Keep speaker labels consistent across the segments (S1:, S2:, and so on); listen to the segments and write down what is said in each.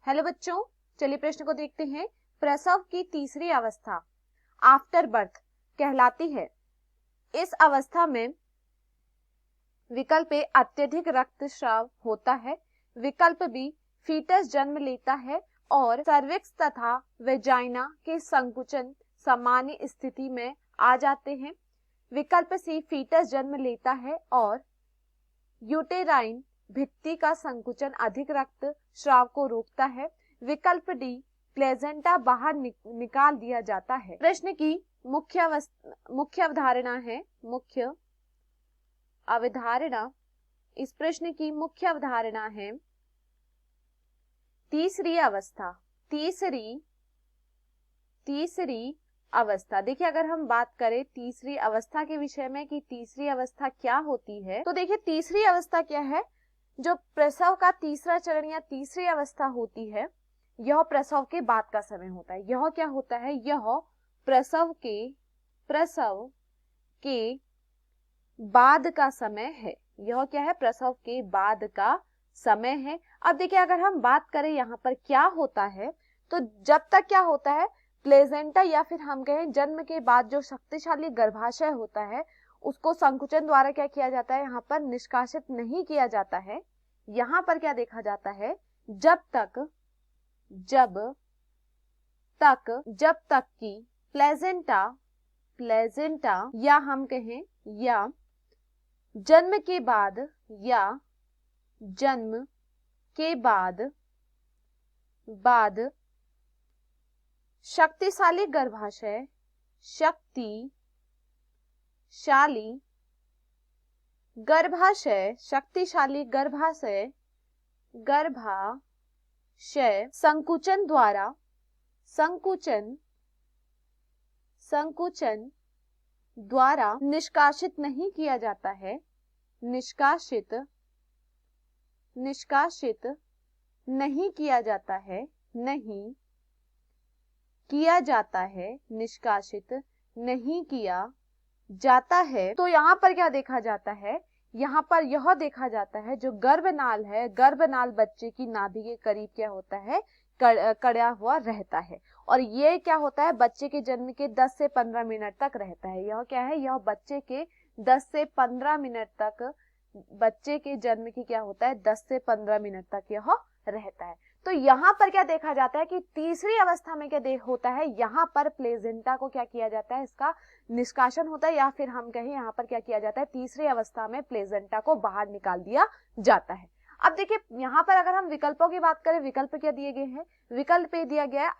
S1: Hello बच्चों, चलिए प्रश्न को देखते हैं। प्रसव की तीसरी अवस्था आफ्टर बर्थ कहलाती है। इस अवस्था में विकल्प ए अत्यधिक रक्तस्राव होता है, विकल्प बी फीटस जन्म लेता है और सर्विक्स तथा वेजाइना के संकुचन सामान्य स्थिति में आ जाते हैं, विकल्प सी फीटस जन्म लेता है और यूटेराइन भित्ति का संकुचन अधिक रक्त स्राव को रोकता है, विकल्प डी प्लेजेंटा बाहर निकाल दिया जाता है। प्रश्न की मुख्य अवधारणा इस प्रश्न की मुख्य अवधारणा है तीसरी अवस्था। देखिए, अगर हम बात करें तीसरी अवस्था के विषय में कि तीसरी अवस्था क्या होती है, तो देखिए तीसरी अवस्था क्या है। जो प्रसव का तीसरा चरण या तीसरी अवस्था होती है, यह प्रसव के बाद का समय होता है। यह क्या होता है? यह प्रसव के बाद का समय है। यह क्या है? प्रसव के बाद का समय है। अब देखिए, अगर हम बात करें यहाँ पर क्या होता है, तो जब तक क्या होता है, प्लेजेंटा या फिर हम कहें जन्म के बाद जो शक्तिशाली गर्भाशय होता है, उसको संकुचन द्वारा क्या किया जाता है, यहाँ पर निष्कासित नहीं किया जाता है। यहाँ पर क्या देखा जाता है, जब तक कि प्लेजेंटा या हम कहें या जन्म के बाद शक्तिशाली गर्भाशय संकुचन द्वारा निष्कासित नहीं किया जाता है, निष्कासित नहीं किया जाता है, निष्कासित नहीं किया जाता है। तो यहाँ पर क्या देखा जाता है, यहाँ पर यह देखा जाता है जो गर्भनाल है, गर्भनाल बच्चे की नाभि के करीब क्या होता है, कड़ा हुआ रहता है। और ये क्या होता है, बच्चे के जन्म के 10 से 15 मिनट तक रहता है। यह क्या है, यह बच्चे के 10 से 15 मिनट तक, बच्चे के जन्म की क्या होता है, 10 से 15 मिनट तक यह रहता है। तो यहाँ पर क्या देखा जाता है कि तीसरी अवस्था में क्या होता है, यहाँ पर प्लेजेंटा को क्या किया जाता है, इसका निष्कासन होता है, या फिर हम कहें यहाँ पर क्या किया जाता है, तीसरी अवस्था में प्लेजेंटा को बाहर निकाल दिया जाता है। अब देखिए, यहाँ पर अगर हम विकल्पों की बात करें, विकल्प क्या दिए गए हैं, विकल्प ए दिया गया है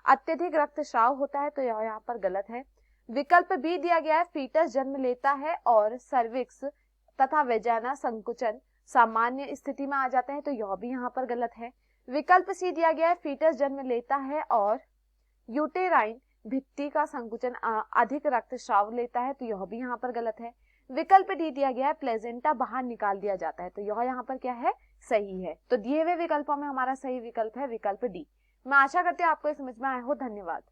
S1: अत्यधिक रक्तस्राव होता है, तो यह यहाँ पर गलत है। विकल्प बी दिया गया है फीटस जन्म लेता है और सर्विक्स तथा वेजाइना संकुचन सामान्य स्थिति में आ जाते हैं, तो यह भी यहाँ पर गलत है। विकल्प सी दिया गया है फीटस जन्म लेता है और यूटेराइन भित्ति का संकुचन अधिक रक्तस्राव लेता है, तो यह भी यहाँ पर गलत है। विकल्प डी दिया गया है प्लेजेंटा बाहर निकाल दिया जाता है, तो यह यहाँ पर क्या है, सही है। तो दिए हुए विकल्पों में हमारा सही विकल्प है विकल्प डी। मैं आशा करती हूँ आपको समझ में आया हो। धन्यवाद।